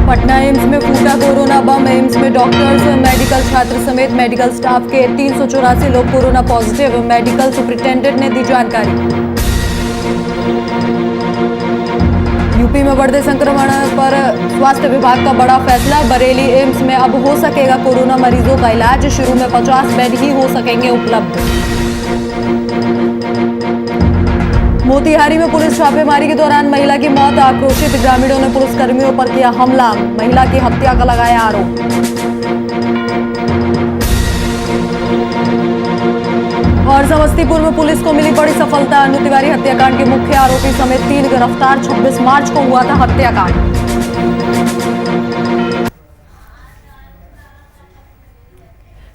Patna AIIMS में फूटा corona बम। AIIMS में डॉक्टर्स, मेडिकल छात्र समेत मेडिकल स्टाफ के 384 लोग कोरोना पॉजिटिव। मेडिकल सुपरिटेंडेंट ने दी जानकारी। यूपी में बढ़ते संक्रमण पर स्वास्थ्य विभाग का बड़ा फैसला। बरेली एम्स में अब हो सकेगा कोरोना मरीजों का इलाज। शुरू में 50 बेड ही हो सकेंगे उपलब्ध। मोतिहारी में पुलिस छापेमारी के दौरान महिला की मौत। आक्रोशित ग्रामीणों ने पुलिसकर्मियों पर किया हमला। महिला की हत्या का लगाया आरोप। और समस्तीपुर में पुलिस को मिली बड़ी सफलता। अनु तिवारी हत्याकांड के मुख्य आरोपी समेत 3 गिरफ्तार। 26 मार्च को हुआ था हत्याकांड।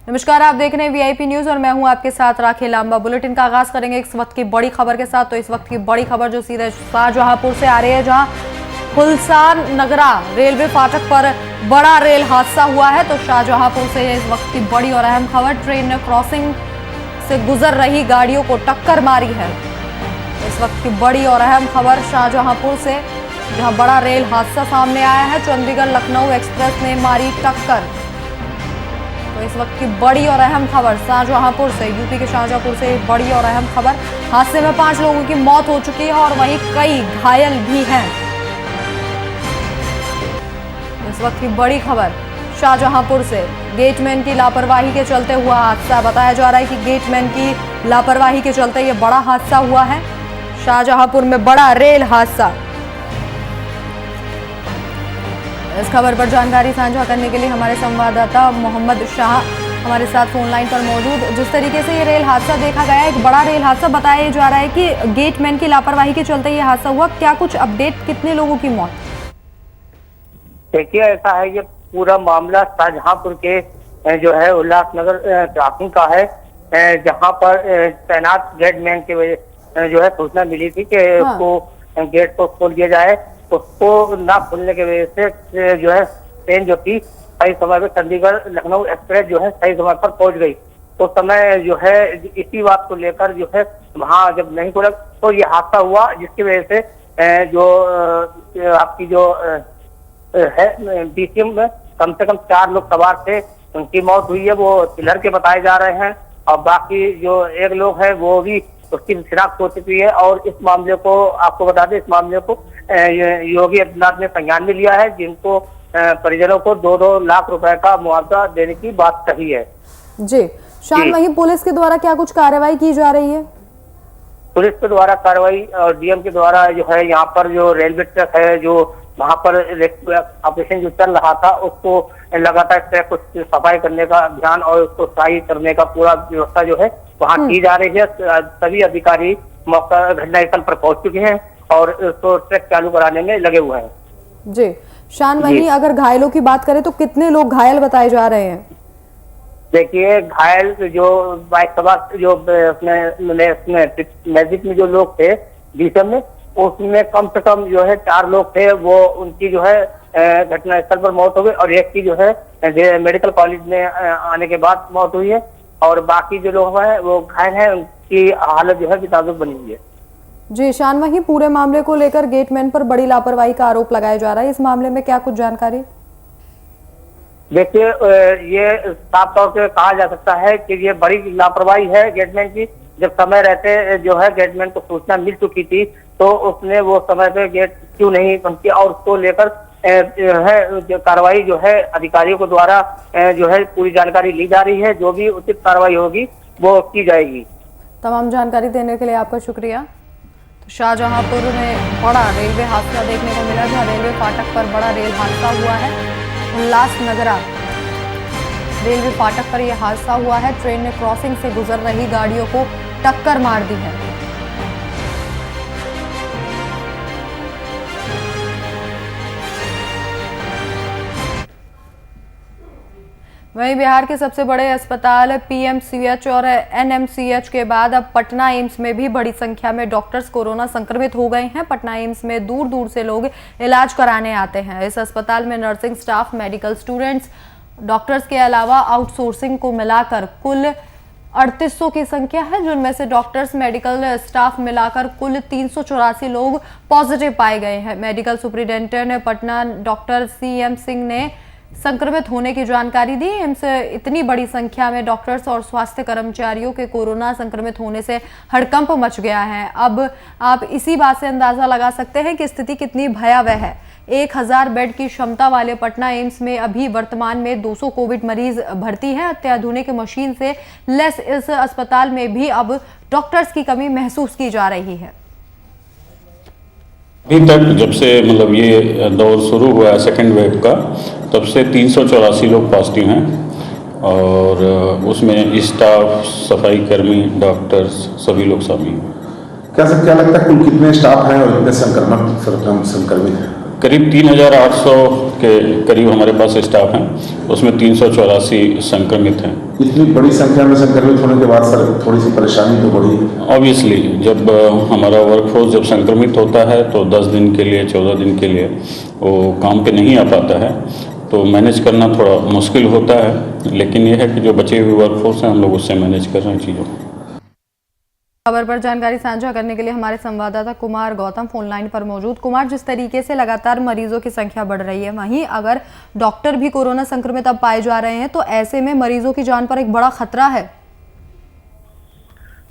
नमस्कार, आप देख रहे हैं वीआईपी न्यूज और मैं हूं आपके साथ राखी लांबा। बुलेटिन का आगाज करेंगे इस वक्त की बड़ी खबर के साथ। तो इस वक्त की बड़ी खबर जो सीधे शाहजहांपुर से आ रही है, जहां फुलसान नगरा रेलवे फाटक पर बड़ा रेल हादसा हुआ है। तो शाहजहांपुर से इस वक्त की बड़ी और अहम खबर, ट्रेन ने क्रॉसिंग से गुजर रही गाड़ियों को टक्कर मारी है। इस वक्त की बड़ी और अहम खबर शाहजहांपुर से, जहां बड़ा रेल हादसा सामने आया है। चंडीगढ़ लखनऊ एक्सप्रेस ने मारी टक्कर। तो इस वक्त की बड़ी और अहम खबर शाहजहांपुर से, यूपी के शाहजहांपुर से बड़ी और अहम खबर। हादसे में 5 लोगों की मौत हो चुकी है और वहीं कई घायल भी हैं। इस वक्त की बड़ी खबर शाहजहांपुर से, गेटमैन की लापरवाही के चलते हुआ हादसा। बताया जा रहा है कि गेटमैन की लापरवाही के चलते ये बड़ा हादसा हुआ है। शाहजहांपुर में बड़ा रेल हादसा। इस खबर पर जानकारी साझा करने के लिए हमारे संवाददाता मोहम्मद शाह हमारे साथ फोन लाइन पर मौजूद। जिस तरीके से ये रेल हादसा देखा गया है, एक बड़ा रेल हादसा बताया जा रहा है कि गेटमैन की लापरवाही के चलते ये हादसा हुआ। क्या कुछ अपडेट, कितने लोगों की मौत? देखिए, ऐसा है, ये पूरा मामला शाहजहांपुर के जो है उल्लासनगर ट्रैफिक का है, जहां पर तैनात गेटमैन के वजह जो है सूचना मिली थी कि उसको गेट को खोल दिया जाए। उसको ना खोलने की वजह से जो है ट्रेन जो थी सही समय पर चंडीगढ़ लखनऊ एक्सप्रेस जो है सही समय पर पहुंच गई। तो समय जो है इसी बात को लेकर जो है वहां जब नहीं खोला तो ये हादसा हुआ, जिसकी वजह से जो आपकी जो है डीसीएम में कम से कम 4 लोग सवार थे, उनकी मौत हुई है। वो पिलर के बताए जा रहे हैं और बाकी जो 1 लोग है वो भी उसकी शिनाख्त हो चुकी है। और इस मामले को आपको बता दें, इस मामले को योगी आदित्यनाथ ने संज्ञान में लिया है, जिनको परिजनों को 2-2 लाख रुपए का मुआवजा देने की बात कही है। जी शान, वहीं पुलिस के द्वारा क्या कुछ कार्रवाई की जा रही है? पुलिस के द्वारा कार्रवाई और डीएम के द्वारा जो है यहाँ पर जो रेलवे ट्रैक है, जो वहाँ पर ऑपरेशन जो चल रहा था, उसको लगातार ट्रैक को सफाई करने का अभियान और उसको सही करने का पूरा व्यवस्था जो है वहाँ की जा रही है। सभी अधिकारी मौका घटनास्थल पर पहुंच चुके हैं और उसको ट्रैक चालू कराने में लगे हुए हैं। जी शान, वहीं अगर घायलों की बात करें तो कितने लोग घायल बताए जा रहे हैं? देखिए, घायल जो बाइक सवार जो मैजिक में जो लोग थे डीसीएम में, उसमें कम से कम जो है 4 लोग थे, वो उनकी जो है घटनास्थल पर मौत हो गई और एक की जो है मेडिकल कॉलेज में आने के बाद मौत हुई है। और बाकी जो लोग हैं वो घायल हैं, उनकी हालत जो है नाजुक बनी हुई है। जी शान, वहीं पूरे मामले को लेकर गेटमैन पर बड़ी लापरवाही का आरोप लगाया जा रहा है। इस मामले में क्या कुछ जानकारी? देखिए, ये साफ तौर से कहा जा सकता है कि ये बड़ी लापरवाही है गेटमैन की। जब समय रहते जो है गेटमैन को सूचना मिल चुकी थी, तो उसने वो समय पे गेट क्यों नहीं बंद किया, और उसको लेकर है जो कार्रवाई जो है अधिकारियों के द्वारा जो है पूरी जानकारी ली जा रही है। जो भी उचित कार्रवाई होगी वो की जाएगी। तमाम जानकारी देने के लिए आपका शुक्रिया। तो शाहजहांपुर में बड़ा रेलवे हादसा देखने को मिला, जहां रेलवे फाटक पर बड़ा रेल हादसा हुआ है। उल्लासनगरा रेलवे फाटक पर यह हादसा हुआ है। ट्रेन ने क्रॉसिंग से गुजर रही गाड़ियों को टक्कर मार दी है। वहीं बिहार के सबसे बड़े अस्पताल पीएमसीएच और एनएमसीएच के बाद अब पटना एम्स में भी बड़ी संख्या में डॉक्टर्स कोरोना संक्रमित हो गए हैं। पटना एम्स में दूर दूर से लोग इलाज कराने आते हैं। इस अस्पताल में nursing staff, medical students, doctors के अलावा आउटसोर्सिंग को मिलाकर कुल 3800 की संख्या है, जिनमें से डॉक्टर्स, मेडिकल स्टाफ मिलाकर कुल 384 लोग पॉजिटिव पाए गए हैं। Medical superintendent Patna doctor CM Singh ने संक्रमित होने की जानकारी दी। एम्स इतनी बड़ी संख्या में डॉक्टर्स और स्वास्थ्य कर्मचारियों के कोरोना संक्रमित होने से हड़कंप मच गया है। अब आप इसी बात से अंदाजा लगा सकते हैं कि स्थिति कितनी भयावह है। 1000 बेड की क्षमता वाले पटना एम्स में अभी वर्तमान में 200 कोविड मरीज भर्ती हैं। अत्याधुनिक मशीन से लेस इस अस्पताल में भी अब डॉक्टर्स की कमी महसूस की जा रही है। अभी तक जब से मतलब ये दौर शुरू हुआ है सेकेंड वेव का, तब से 384 लोग पॉजिटिव हैं और उसमें स्टाफ, सफाई कर्मी, डॉक्टर्स सभी लोग शामिल हैं। क्या लगता है कुल कितने स्टाफ हैं और कितने संक्रमित हैं? करीब 3800 के करीब हमारे पास स्टाफ हैं, उसमें 384 संक्रमित हैं। इतनी बड़ी संख्या में संक्रमित होने के बाद सर थोड़ी सी परेशानी तो बढ़ी है। ऑब्वियसली जब हमारा वर्कफोर्स जब संक्रमित होता है तो 10 दिन के लिए, 14 दिन के लिए वो काम पे नहीं आ पाता है, तो मैनेज करना थोड़ा मुश्किल होता है। लेकिन ये है कि जो बचे हुए वर्कफोर्स हैं हम लोग उससे मैनेज कर रहे हैं चीज़ों को। खबर पर जानकारी साझा करने के लिए हमारे संवाददाता कुमार गौतम फोन लाइन पर मौजूद। कुमार, जिस तरीके से लगातार मरीजों की संख्या बढ़ रही है, वहीं अगर डॉक्टर भी कोरोना संक्रमित अब पाए जा रहे हैं, तो ऐसे में मरीजों की जान पर एक बड़ा खतरा है।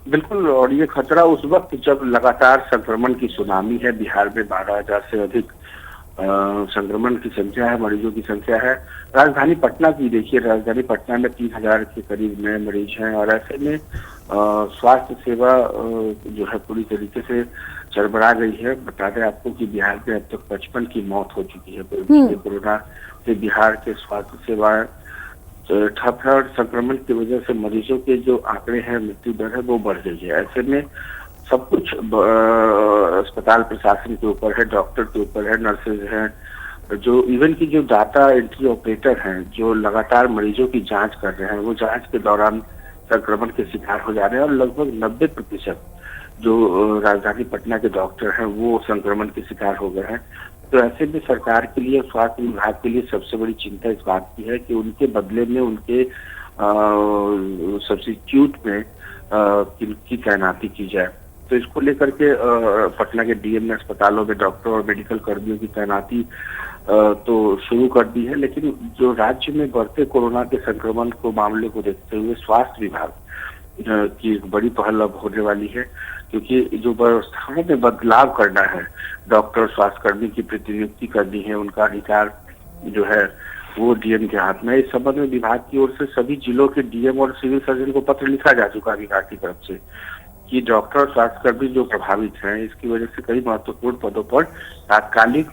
बिल्कुल, और ये खतरा उस वक्त जब लगातार संक्रमण की सुनामी है। बिहार में 12,000 से अधिक संक्रमण की संख्या है, मरीजों की संख्या है। राजधानी पटना की देखिए, राजधानी पटना में 3000 के करीब नए मरीज हैं और ऐसे में स्वास्थ्य सेवा जो है पूरी तरीके से चरमरा गई है। बता दें आपको कि बिहार में अब तक 55 की मौत हो चुकी है। कोरोना से बिहार के स्वास्थ्य सेवाएं ठप है और संक्रमण की वजह से मरीजों के जो आंकड़े हैं, मृत्यु दर है, वो बढ़ गई है। ऐसे में सब कुछ अस्पताल प्रशासन के ऊपर है, डॉक्टर के ऊपर है, नर्सेज हैं, जो इवन की जो डाटा एंट्री ऑपरेटर हैं, जो लगातार मरीजों की जांच कर रहे हैं, वो जांच के दौरान संक्रमण के शिकार हो जा रहे हैं और लगभग 90% जो राजधानी पटना के डॉक्टर हैं वो संक्रमण के शिकार हो गए हैं। तो ऐसे में सरकार के लिए, स्वास्थ्य विभाग के लिए सबसे बड़ी चिंता इस बात की है कि उनके बदले में उनके सब्स्टिट्यूट में किनकी तैनाती की जाए। तो इसको लेकर के पटना के डीएम ने अस्पतालों में डॉक्टर और मेडिकल कर्मियों की तैनाती तो शुरू कर दी है। लेकिन जो राज्य में बढ़ते कोरोना के संक्रमण को मामले को देखते हुए स्वास्थ्य विभाग की एक बड़ी पहल अब होने वाली है, क्योंकि जो व्यवस्थाओं में बदलाव करना है, डॉक्टर, स्वास्थ्यकर्मी की प्रतिनियुक्ति करनी है, उनका अधिकार जो है वो डीएम के हाथ में। इस संबंध में विभाग की ओर से सभी जिलों के डीएम और सिविल सर्जन को पत्र लिखा जा चुका है विभाग की तरफ से कि डॉक्टर और स्वास्थ्यकर्मी जो प्रभावित हैं, इसकी वजह से कई महत्वपूर्ण पदों पर तात्कालिक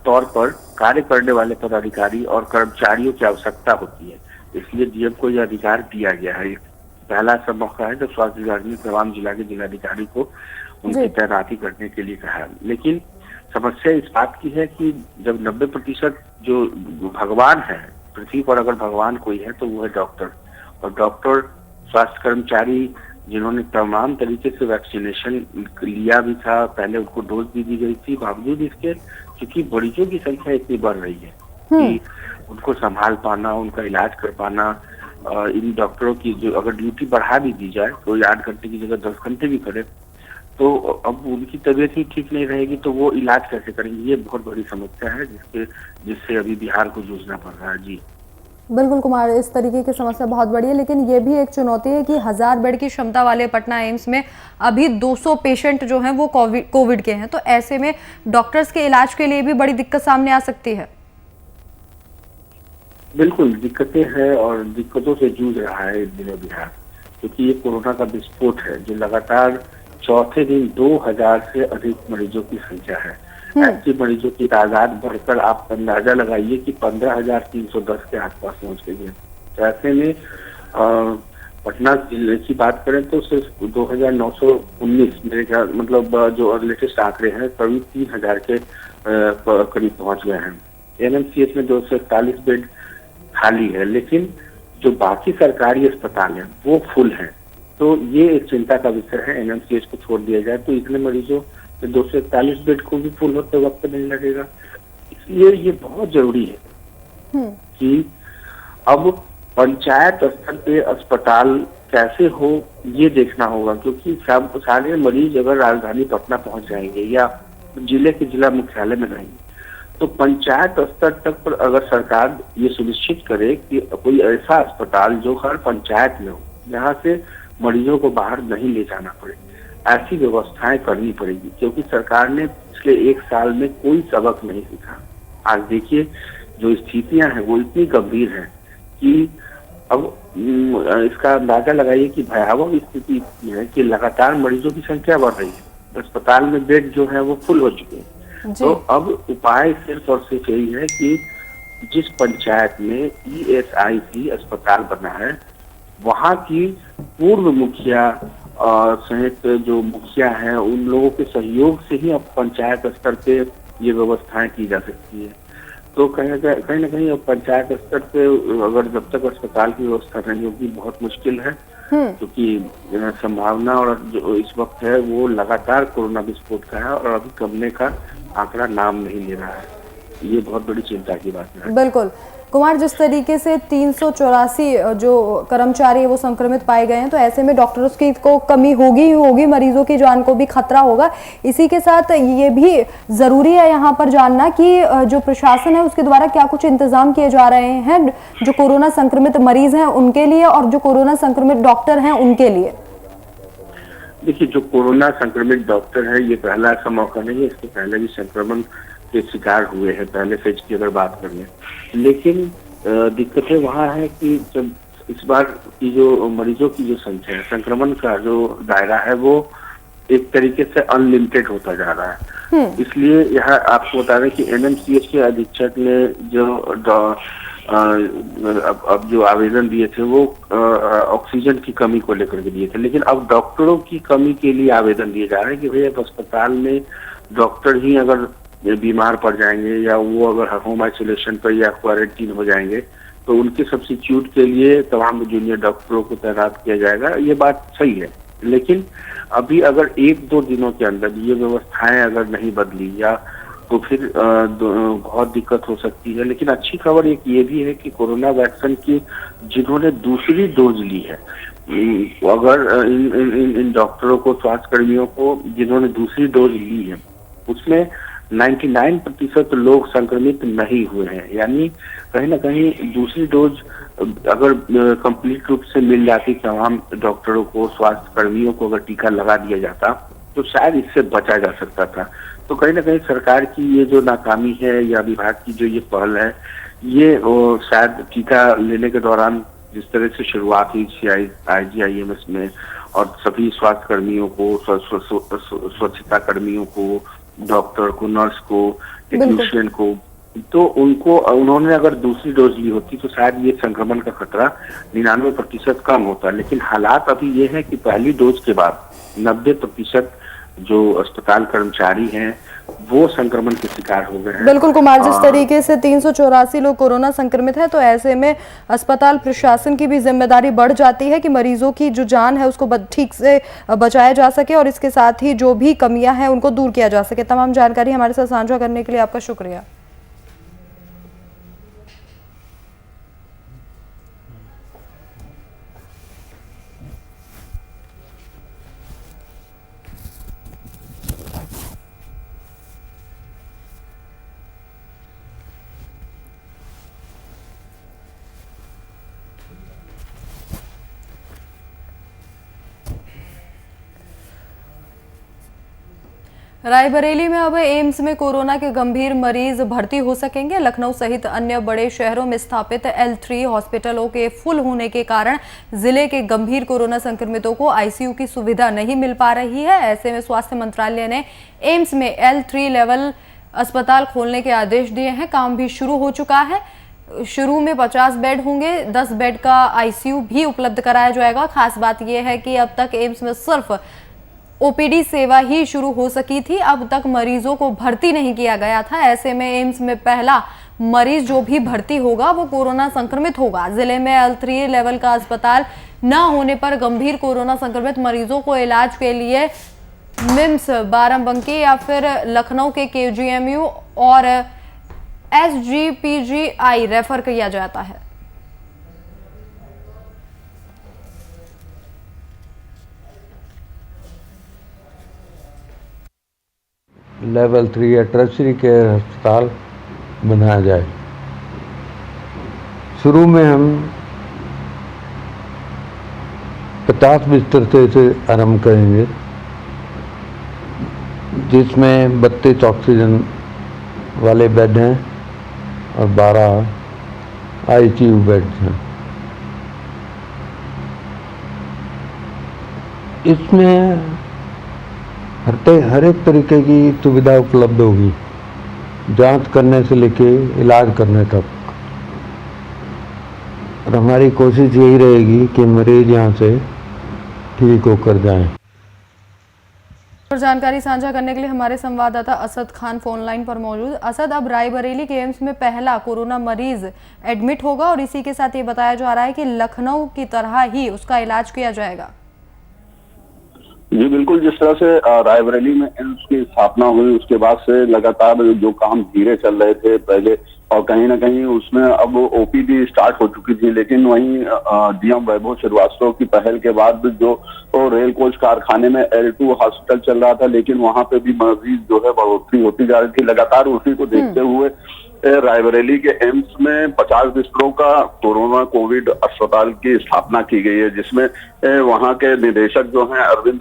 तौर पर कार्य करने वाले पदाधिकारी और कर्मचारियों की आवश्यकता होती है। इसलिए डीएम को यह अधिकार दिया गया है। पहला ऐसा मौका है जब स्वास्थ्य विभाग ने तमाम जिला के जिलाधिकारी को उनकी तैनाती करने के लिए कहा है। लेकिन समस्या इस बात की है कि जब 90% जो भगवान है पृथ्वी पर, अगर भगवान कोई है तो वो है डॉक्टर। और डॉक्टर, स्वास्थ्य कर्मचारी जिन्होंने तमाम तरीके से वैक्सीनेशन लिया भी था, पहले उनको डोज भी दी गई थी, बावजूद इसके क्योंकि मरीजों की संख्या इतनी बढ़ रही है कि उनको संभाल पाना, उनका इलाज कर पाना, इन डॉक्टरों की जो अगर ड्यूटी बढ़ा भी दी जाए तो 8 घंटे की जगह 10 घंटे भी करे, तो अब उनकी तबीयत ही ठीक नहीं रहेगी तो वो इलाज कैसे करेंगे। ये बहुत बड़ी समस्या है जिससे अभी बिहार को जूझना पड़ रहा है। जी बिल्कुल कुमार, इस तरीके की समस्या बहुत बड़ी है, लेकिन ये भी एक चुनौती है कि 1000 बेड की क्षमता वाले पटना एम्स में अभी 200 पेशेंट जो हैं वो कोविड के हैं। तो ऐसे में डॉक्टर्स के इलाज के लिए भी बड़ी दिक्कत सामने आ सकती है। बिल्कुल दिक्कतें हैं और दिक्कतों से जूझ रहा है दिनों बिहार, क्योंकि ये कोरोना का विस्फोट है जो लगातार चौथे दिन 2000 से अधिक मरीजों की संख्या है। एक्टिव मरीजों की तादाद बढ़कर आप अंदाजा लगाइए कि 15,310 के आसपास पहुंच गई है। तो ऐसे में पटना जिले की बात करें तो सिर्फ 2,919 मेरे ख्याल मतलब जो लेटेस्ट आंकड़े हैं करीब 3,000 के करीब पहुंच गए हैं। एनएमसीएच में 241 बेड खाली है, लेकिन जो बाकी सरकारी अस्पताल हैं वो फुल हैं। तो ये एक चिंता का विषय है। एनएमसीएच को छोड़ दिया जाए तो इतने मरीजों 241 बेड को भी फुल होते वक्त नहीं लगेगा। इसलिए ये बहुत जरूरी है कि अब पंचायत स्तर पे अस्पताल कैसे हो ये देखना होगा, क्योंकि सारे मरीज अगर राजधानी पटना पहुंच जाएंगे या जिले के जिला मुख्यालय में रहेंगे, तो पंचायत स्तर तक पर अगर सरकार ये सुनिश्चित करे कि कोई ऐसा अस्पताल जो हर पंचायत में हो, जहाँ से मरीजों को बाहर नहीं ले जाना पड़े, ऐसी व्यवस्थाएं करनी पड़ेगी। क्योंकि सरकार ने पिछले 1 साल में कोई सबक नहीं सीखा। आज देखिए जो स्थितियां हैं वो इतनी गंभीर हैं कि अब इसका अंदाजा लगाइए कि भयावह स्थिति है कि लगातार मरीजों की संख्या बढ़ रही है, अस्पताल में बेड जो है वो फुल हो चुके हैं। तो अब उपाय सिर्फ और सिर्फ यही है कि जिस पंचायत में ESIC अस्पताल बना है, वहाँ की पूर्व मुखिया और सहित जो मुखिया है उन लोगों के सहयोग से ही अब पंचायत स्तर पे ये व्यवस्थाएं की जा सकती है। तो कहीं ना कहीं अब पंचायत स्तर पे अगर जब तक अस्पताल की व्यवस्था नहीं होगी बहुत मुश्किल है, क्योंकि संभावना और जो इस वक्त है वो लगातार कोरोना विस्फोट का है और अभी कमने का आंकड़ा नाम नहीं ले रहा है। ये बहुत बड़ी चिंता की बात है। बिल्कुल कुमार, जिस तरीके से 384 जो कर्मचारी है वो संक्रमित पाए गए हैं, तो ऐसे में डॉक्टरों की को कमी होगी ही होगी, मरीजों की जान को भी खतरा होगा। इसी के साथ ये भी जरूरी है यहाँ पर जानना कि जो प्रशासन है उसके द्वारा क्या कुछ इंतजाम किए जा रहे हैं जो कोरोना संक्रमित मरीज हैं उनके लिए और जो कोरोना संक्रमित डॉक्टर हैं उनके लिए। देखिए, जो कोरोना संक्रमित डॉक्टर है ये पहला ऐसा मौका नहीं है, इसके पहले भी संक्रमण के शिकार हुए हैं पहले फेज की अगर बात कर लें। लेकिन दिक्कतें वहाँ है कि जब इस बार की जो मरीजों की जो संख्या है, संक्रमण का जो दायरा है वो एक तरीके से अनलिमिटेड होता जा रहा है। इसलिए यहाँ आपको बता दें कि NMCH के अधीक्षक ने जो अब जो आवेदन दिए थे वो ऑक्सीजन की कमी को लेकर के दिए थे, लेकिन अब डॉक्टरों की कमी के लिए आवेदन दिए जा रहे हैं कि भाई अब अस्पताल में डॉक्टर ही अगर बीमार पड़ जाएंगे या वो अगर होम आइसोलेशन पर या क्वारंटीन हो जाएंगे तो उनके सब्स्टिट्यूट के लिए तमाम जूनियर डॉक्टरों को तैनात किया जाएगा। ये बात सही है, लेकिन अभी अगर 1-2 दिनों के अंदर ये व्यवस्थाएं अगर नहीं बदली या तो फिर बहुत दिक्कत हो सकती है। लेकिन अच्छी खबर एक ये भी है कि कोरोना वैक्सीन की जिन्होंने दूसरी डोज ली है, अगर इन डॉक्टरों को, स्वास्थ्य कर्मियों को जिन्होंने दूसरी डोज ली है उसमें 99% लोग संक्रमित नहीं हुए हैं। यानी कहीं ना कहीं दूसरी डोज अगर कंप्लीट रूप से मिल जाती तमाम डॉक्टरों को, स्वास्थ्य कर्मियों को अगर टीका लगा दिया जाता तो शायद इससे बचा जा सकता था। तो कहीं ना कहीं सरकार की ये जो नाकामी है या विभाग की जो ये पहल है, ये शायद टीका लेने के दौरान जिस तरह से शुरुआत हुई IGIMS में और सभी स्वास्थ्य कर्मियों को, स्वच्छता कर्मियों को, डॉक्टर को, नर्स को, टेक्नीशियन को, तो उन्होंने अगर दूसरी डोज ली होती तो शायद ये संक्रमण का खतरा 99% कम होता। लेकिन हालात अभी ये है कि पहली डोज के बाद 90% जो अस्पताल कर्मचारी हैं वो संक्रमण के शिकार हो गए हैं। बिल्कुल कुमार, जिस तरीके से 384 लोग कोरोना संक्रमित है, तो ऐसे में अस्पताल प्रशासन की भी जिम्मेदारी बढ़ जाती है कि मरीजों की जो जान है उसको ठीक से बचाया जा सके और इसके साथ ही जो भी कमियां हैं उनको दूर किया जा सके। तमाम जानकारी हमारे साथ साझा करने के लिए आपका शुक्रिया। रायबरेली में अब एम्स में कोरोना के गंभीर मरीज भर्ती हो सकेंगे। लखनऊ सहित अन्य बड़े शहरों में स्थापित L3 हॉस्पिटलों के फुल होने के कारण जिले के गंभीर कोरोना संक्रमितों को ICU की सुविधा नहीं मिल पा रही है। ऐसे में स्वास्थ्य मंत्रालय ने एम्स में L3 लेवल अस्पताल खोलने के आदेश दिए हैं। काम भी शुरू हो चुका है। शुरू में 50 बेड होंगे, 10 बेड का ICU भी उपलब्ध कराया जाएगा। खास बात यह है कि अब तक एम्स में सिर्फ OPD सेवा ही शुरू हो सकी थी, अब तक मरीजों को भर्ती नहीं किया गया था। ऐसे में एम्स में पहला मरीज जो भी भर्ती होगा वो कोरोना संक्रमित होगा। जिले में L3 लेवल का अस्पताल न होने पर गंभीर कोरोना संक्रमित मरीजों को इलाज के लिए मिम्स बाराबंकी या फिर लखनऊ के KGMU और SGPGI रेफर किया जाता है। लेवल 3 या टर्शरी केयर अस्पताल बनाया जाए। शुरू में हम 50 बिस्तर से आरंभ करेंगे, जिसमें 32 ऑक्सीजन वाले बेड हैं और 12 आईसीयू बेड्स हैं। इसमें हर एक तरीके की सुविधा उपलब्ध होगी, जांच करने से लेके इलाज करने तक। और हमारी कोशिश यही रहेगी कि मरीज यहाँ से ठीक होकर जाएं। और जानकारी साझा करने के लिए हमारे संवाददाता असद खान फोन लाइन पर मौजूद। असद, अब रायबरेली के एम्स में पहला कोरोना मरीज एडमिट होगा और इसी के साथ ये बताया जा रहा है कि लखनऊ की तरह ही उसका इलाज किया जाएगा। जी बिल्कुल, जिस तरह से रायबरेली में एम्स की स्थापना हुई उसके बाद से लगातार जो काम धीरे चल रहे थे पहले, और कहीं ना कहीं उसमें अब ओपीडी स्टार्ट हो चुकी थी, लेकिन वहीं डीएम वैभव श्रीवास्तव की पहल के बाद जो रेल कोच कारखाने में L2 हॉस्पिटल चल रहा था, लेकिन वहां पे भी मरीज जो है बढ़ोतरी होती जा रही थी। लगातार उसी को देखते हुए रायबरेली के एम्स में 50 बिस्तरों का कोरोना कोविड अस्पताल की स्थापना की गई है, जिसमें वहां के निदेशक जो हैं अरविंद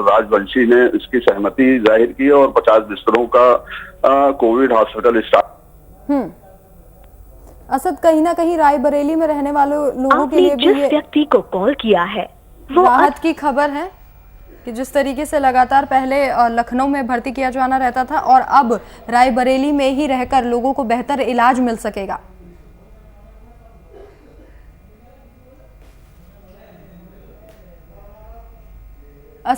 राजवंशी ने इसकी सहमति जाहिर की और 50 बिस्तरों का कोविड हॉस्पिटल स्टार्ट। असद, कहीं ना कहीं रायबरेली में रहने वाले लोगों के लिए भी जिस व्यक्ति को कॉल किया है वो राहत की खबर है कि जिस तरीके से लगातार पहले लखनऊ में भर्ती किया जाना रहता था और अब रायबरेली में ही रहकर लोगों को बेहतर इलाज मिल सकेगा।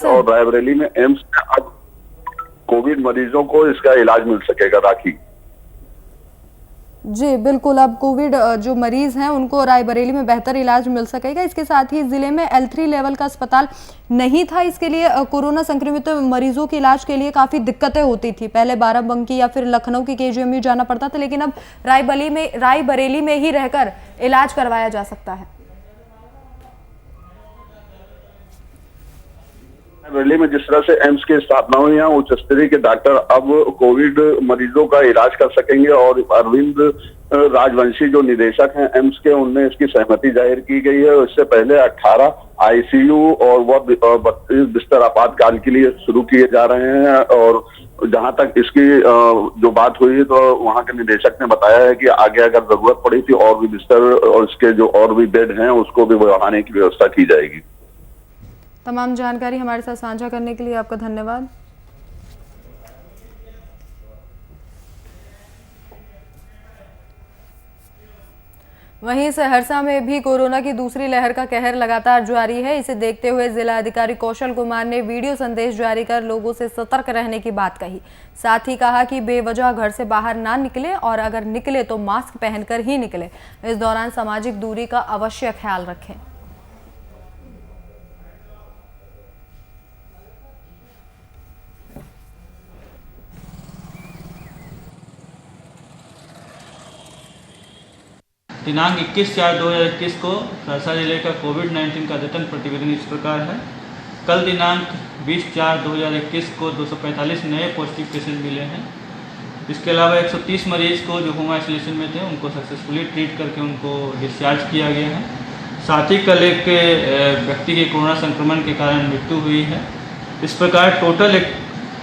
और रायबरेली में एम्स में अब कोविड मरीजों को इसका इलाज मिल सकेगा। राखी जी बिल्कुल, अब कोविड जो मरीज हैं उनको रायबरेली में बेहतर इलाज मिल सकेगा। इसके साथ ही जिले में L3 लेवल का अस्पताल नहीं था, इसके लिए कोरोना संक्रमित मरीजों के इलाज के लिए काफ़ी दिक्कतें होती थी। पहले बाराबंकी या फिर लखनऊ की KGMU जाना पड़ता था, लेकिन अब रायबरेली में ही रहकर इलाज करवाया जा सकता है। रायबरेली में जिस तरह से एम्स की स्थापना हुई है, उच्च स्तरीय के डॉक्टर अब कोविड मरीजों का इलाज कर सकेंगे और अरविंद राजवंशी जो निदेशक हैं एम्स के, उनने इसकी सहमति जाहिर की गई है। इससे पहले 18 आईसीयू और 32 बिस्तर आपातकाल के लिए शुरू किए जा रहे हैं। और जहां तक इसकी जो बात हुई तो वहां के निदेशक ने बताया है कि आगे अगर जरूरत पड़ी थी और भी बिस्तर और इसके जो और भी बेड हैं उसको भी बढ़ाने की व्यवस्था की जाएगी। तमाम जानकारी हमारे साथ साझा करने के लिए आपका धन्यवाद। वहीं सहरसा में भी कोरोना की दूसरी लहर का कहर लगातार जारी है। इसे देखते हुए जिला अधिकारी कौशल कुमार ने वीडियो संदेश जारी कर लोगों से सतर्क रहने की बात कही। साथ ही कहा कि बेवजह घर से बाहर ना निकले और अगर निकले तो मास्क पहनकर ही निकले। इस दौरान सामाजिक दूरी का अवश्य ख्याल रखें। दिनांक 21/4/2021 को सहरसा जिले का कोविड-19 का अद्यतन प्रतिवेदन इस प्रकार है। कल दिनांक 20/4/2021 को 245 नए पॉजिटिव केसेज मिले हैं। इसके अलावा 130 मरीज को जो होम आइसोलेशन में थे उनको सक्सेसफुली ट्रीट करके उनको डिस्चार्ज किया गया है। साथ ही कल एक व्यक्ति की कोरोना संक्रमण के कारण मृत्यु हुई है। इस प्रकार टोटल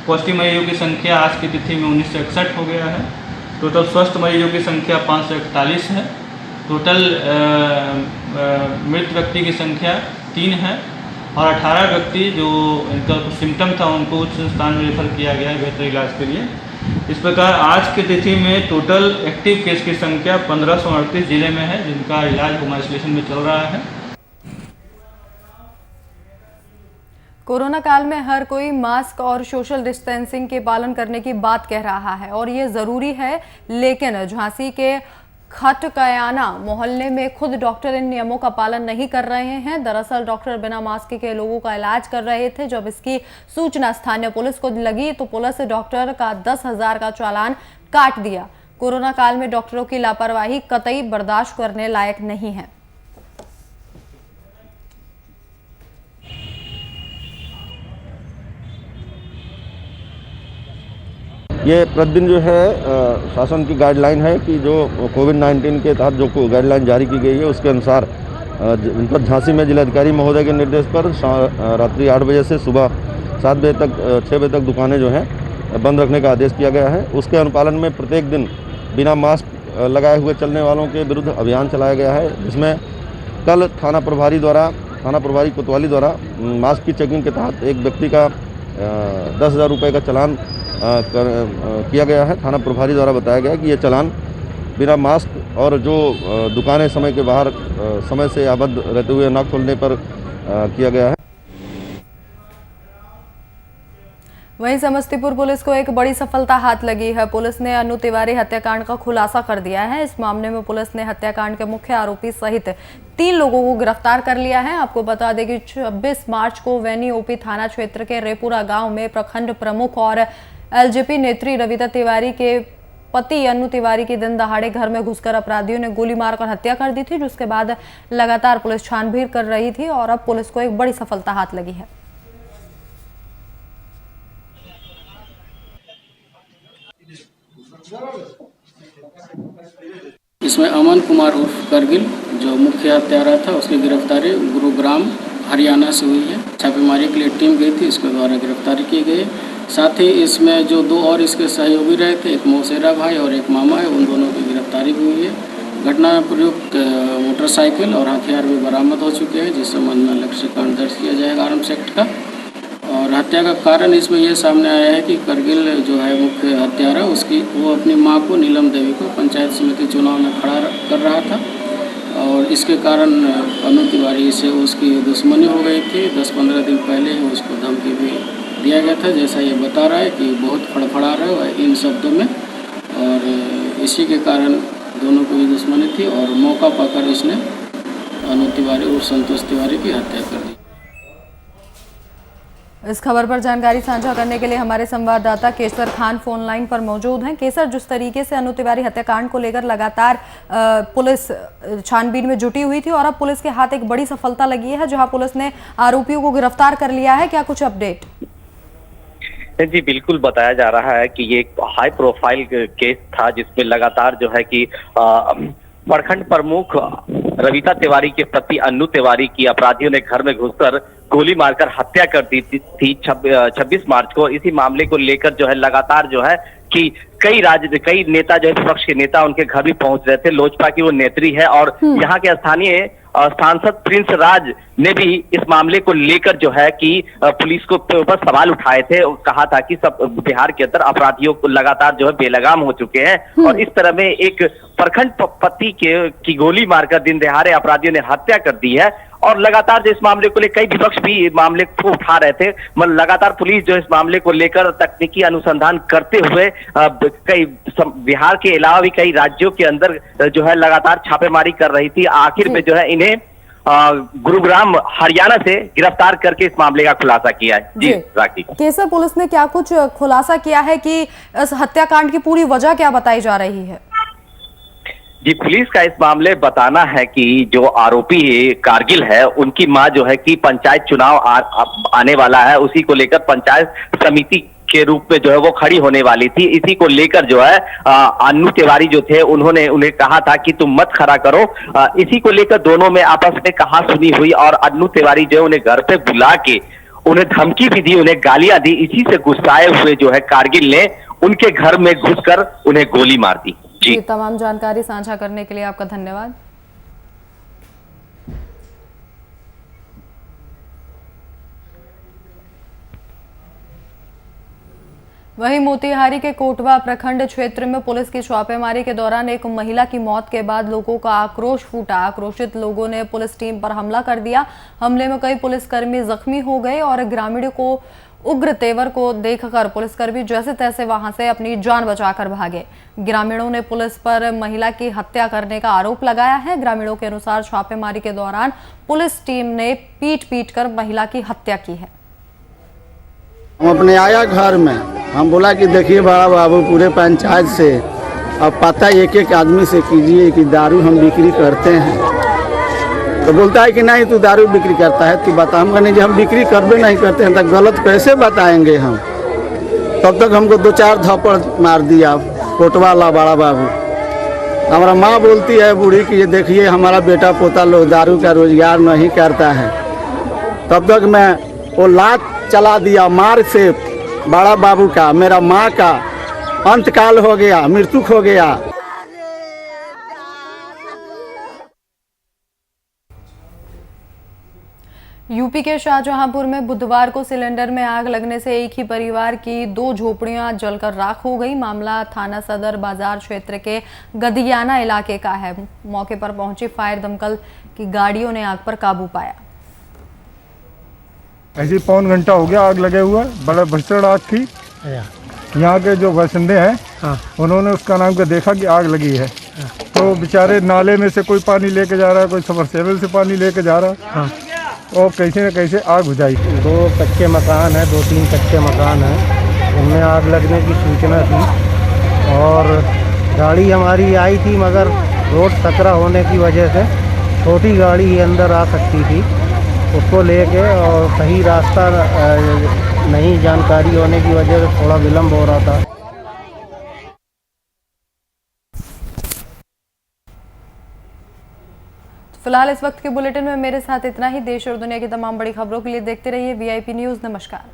पॉजिटिव मरीजों की संख्या आज की तिथि में 1961 हो गया है। टोटल स्वस्थ मरीजों की संख्या 541 है। टोटल मृत व्यक्ति की संख्या 3 है और 18 व्यक्ति जो इनका कुछ सिम्टम था उनको उच्च संस्थान में रेफर किया गया है बेहतर इलाज के लिए। इस प्रकार आज की तिथि में टोटल एक्टिव केस की संख्या 1538 जिले में है, जिनका इलाज होम आइसोलेशन में चल रहा है। कोरोना काल में हर कोई मास्क और सोशल डिस्टेंसिंग के पालन करने की बात कह रहा है और ये ज़रूरी है, लेकिन झांसी के खटकयाना मोहल्ले में खुद डॉक्टर इन नियमों का पालन नहीं कर रहे हैं। दरअसल डॉक्टर बिना मास्क के लोगों का इलाज कर रहे थे। जब इसकी सूचना स्थानीय पुलिस को लगी तो पुलिस डॉक्टर का 10,000 का चालान काट दिया। कोरोना काल में डॉक्टरों की लापरवाही कतई बर्दाश्त करने लायक नहीं है। ये प्रतिदिन जो है शासन की गाइडलाइन है कि जो कोविड-19 के तहत जो गाइडलाइन जारी की गई है उसके अनुसार जनपद झांसी में जिलाधिकारी महोदय के निर्देश पर रात्रि 8 बजे से सुबह 7 बजे तक 6 बजे तक दुकानें जो हैं बंद रखने का आदेश किया गया है। उसके अनुपालन में प्रत्येक दिन बिना मास्क लगाए हुए चलने वालों के विरुद्ध अभियान चलाया गया है, जिसमें कल थाना प्रभारी कोतवाली द्वारा मास्क की चेकिंग के तहत एक व्यक्ति का 10,000 रुपये का चालान किया गया है। थाना प्रभारी द्वारा बताया गया कि ये चालान बिना मास्क और जो दुकानें समय के बाहर समय से आबद्ध रहते हुए न खोलने पर किया गया है। वहीं समस्तीपुर पुलिस को एक बड़ी सफलता हाथ लगी है। पुलिस ने अनु तिवारी हत्याकांड का खुलासा कर दिया है। इस मामले में पुलिस ने हत्याकांड के मुख्य आरोपी सहित 3 लोगों को गिरफ्तार कर लिया है। आपको बता दें कि 26 मार्च को वैनी ओपी थाना क्षेत्र के रेपुरा गांव में प्रखंड प्रमुख और एलजेपी नेत्री रविता तिवारी के पति अनु तिवारी की दिन दहाड़े घर में घुसकर अपराधियों ने गोली मारकर हत्या कर दी थी, जिसके बाद लगातार पुलिस छानबीन कर रही थी और अब पुलिस को एक बड़ी सफलता हाथ लगी है। इसमें अमन कुमार उर्फ करगिल जो मुख्य हत्यारा था उसकी गिरफ्तारी गुरुग्राम हरियाणा से हुई है। छापेमारी के लिए टीम गई थी, इसके द्वारा गिरफ्तारी की गई। साथ ही इसमें जो 2 और इसके सहयोगी रहे थे, एक मौसेरा भाई और एक मामा है, उन दोनों की गिरफ्तारी भी हुई है। घटना में प्रयुक्त मोटरसाइकिल और हथियार भी बरामद हो चुके हैं, जिस संबंध में लक्ष्य कांड दर्ज किया जाएगा आर्म्स एक्ट का। और हत्या का कारण इसमें यह सामने आया है कि करगिल जो है मुख्य हत्यारा वो अपनी मां को नीलम देवी को पंचायत समिति चुनाव में खड़ा कर रहा था और इसके कारण अनु तिवारी से उसकी दुश्मनी हो गई थी। 10-15 दिन पहले ही उसको धमकी भी दिया गया था, जैसा ये बता रहा है कि बहुत फड़फड़ा रहा है इन शब्दों में, और इसी के कारण दोनों को भी दुश्मनी थी और मौका पाकर इसने अनु तिवारी और संतोष तिवारी की हत्या कर दी। इस खबर पर जानकारी साझा करने के लिए हमारे संवाददाता केसर खान फोन लाइन पर मौजूद हैं। केसर, जिस तरीके से अनु तिवारी हत्याकांड को लेकर लगातार पुलिस छानबीन में जुटी हुई थी और अब पुलिस के हाथ एक बड़ी सफलता लगी है जहां पुलिस ने आरोपियों को गिरफ्तार कर लिया है, क्या कुछ अपडेट? जी बिल्कुल, बताया जा रहा है कि ये एक हाई प्रोफाइल केस था जिसमें लगातार जो है कि प्रखंड प्रमुख रविता तिवारी के पति अनु तिवारी की अपराधियों ने घर में घुसकर गोली मारकर हत्या कर दी थी 26 मार्च को। इसी मामले को लेकर जो है लगातार जो है कि कई नेता जो है विपक्ष के नेता उनके घर भी पहुंच रहे थे। लोजपा की वो नेत्री है और यहाँ के स्थानीय सांसद प्रिंस राज ने भी इस मामले को लेकर जो है कि पुलिस को ऊपर सवाल उठाए थे और कहा था कि सब बिहार के अंदर अपराधियों को लगातार जो है बेलगाम हो चुके हैं और इस तरह में एक प्रखंड पति की गोली मारकर दिन दहाड़े अपराधियों ने हत्या कर दी है। और लगातार जो इस मामले को लेकर कई विपक्ष भी मामले को उठा रहे थे, मतलब लगातार पुलिस जो इस मामले को लेकर तकनीकी अनुसंधान करते हुए कई बिहार के अलावा भी कई राज्यों के अंदर जो है लगातार छापेमारी कर रही थी। आखिर में जो है इन्हें गुरुग्राम हरियाणा से गिरफ्तार करके इस मामले का खुलासा किया है। जी राखी, केसर, पुलिस ने क्या कुछ खुलासा किया है कि इस हत्याकांड की पूरी वजह क्या बताई जा रही है? जी, पुलिस का इस मामले बताना है कि जो आरोपी कारगिल है उनकी मां जो है कि पंचायत चुनाव आने वाला है, उसी को लेकर पंचायत समिति के रूप में जो है वो खड़ी होने वाली थी। इसी को लेकर जो है अनु तिवारी जो थे उन्होंने उन्हें कहा था कि तुम मत खड़ा करो। इसी को लेकर दोनों में आपस में कहा सुनी हुई और अनु तिवारी जो है उन्हें घर पे बुला के उन्हें धमकी भी दी, उन्हें गालियां दी। इसी से गुस्साए हुए जो है कारगिल ने उनके घर में घुसकर उन्हें गोली मार दी। जी, तमाम जानकारी साझा करने के लिए आपका धन्यवाद। वहीं मोतिहारी के कोटवा प्रखंड क्षेत्र में पुलिस की छापेमारी के दौरान एक महिला की मौत के बाद लोगों का आक्रोश फूटा। आक्रोशित लोगों ने पुलिस टीम पर हमला कर दिया। हमले में कई पुलिसकर्मी जख्मी हो गए और ग्रामीणों को उग्र तेवर को देखकर पुलिसकर्मी जैसे तैसे वहां से अपनी जान बचाकर भागे। ग्रामीणों ने पुलिस पर महिला की हत्या करने का आरोप लगाया है। ग्रामीणों के अनुसार छापेमारी के दौरान पुलिस टीम ने पीट कर महिला की हत्या की है। हम अपने आया घर में, हम बोला कि देखिए बड़ा बाबू पूरे पंचायत से अब पता एक एक आदमी से कीजिए कि दारू हम बिक्री करते हैं। तो बोलता है कि नहीं तू दारू बिक्री करता है, तू बता। हम कहने हम बिक्री करबे नहीं करते हैं तो गलत कैसे बताएंगे हम। तब तक हमको 2-4 थप्पड़ मार दिया कोटवा ला बड़ा बाबू। हमारा माँ बोलती है बूढ़ी कि ये देखिए हमारा बेटा पोता लोग दारू का रोजगार नहीं करता है। तब तक मैं वो लात चला दिया मार से बड़ा बाबू का, मेरा माँ का अंतकाल हो गया, मृत्यु हो गया। यूपी के शाहजहांपुर में बुधवार को सिलेंडर में आग लगने से एक ही परिवार की 2 झोपड़ियां जलकर राख हो गई। मामला थाना सदर बाजार क्षेत्र के गदियाना इलाके का है। मौके पर पहुंची फायर दमकल की गाड़ियों ने आग पर काबू पाया। ऐसे पौन घंटा हो गया आग लगे हुआ, बड़ा भसड़ आग थी। यहाँ के जो बाशिंदे हैं उन्होंने उसका नाम का देखा कि आग लगी है, तो बेचारे नाले में से कोई पानी लेके जा रहा है, कोई सबमर्सिबल से पानी लेके जा रहा है और कैसे न कैसे आग बुझाई। 2 कच्चे मकान है, 2-3 कच्चे मकान हैं, उनमें आग लगने की सूचना थी और गाड़ी हमारी आई थी, मगर रोड सकरा होने की वजह से छोटी गाड़ी ही अंदर आ सकती थी। उसको लेके और सही रास्ता नहीं जानकारी होने की वजह से थोड़ा विलम्ब हो रहा था। फिलहाल इस वक्त के बुलेटिन में मेरे साथ इतना ही। देश और दुनिया की तमाम बड़ी खबरों के लिए देखते रहिए VIP न्यूज़। नमस्कार।